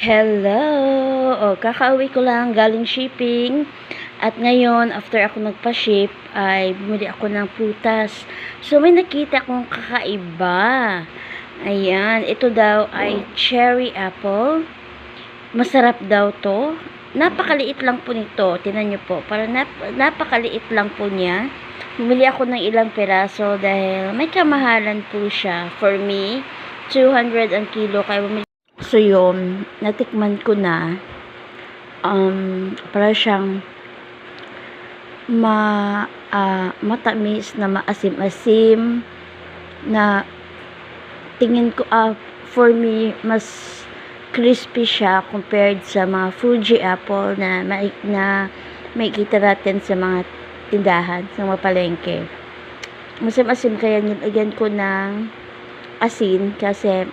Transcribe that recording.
Hello! Kakauwi ko lang galing shipping. At ngayon, after ako nagpa-ship, ay bumili ako ng prutas. So, may nakita akong kakaiba. Ayan, ito daw ay cherry apple. Masarap daw to. Napakaliit lang po nito. Tingnan nyo po. Parang napakaliit lang po niya. Bumili ako ng ilang peraso dahil may kamahalan po siya. For me, 200 ang kilo. Kaya bumili. So yun, natikman ko na, para siyang matamis na maasim-asim na tingin ko, for me, mas crispy siya compared sa mga Fuji apple na makikita natin sa mga tindahan, sa mga palengke. Masim-asim, kaya nilagyan ko ng asin kasi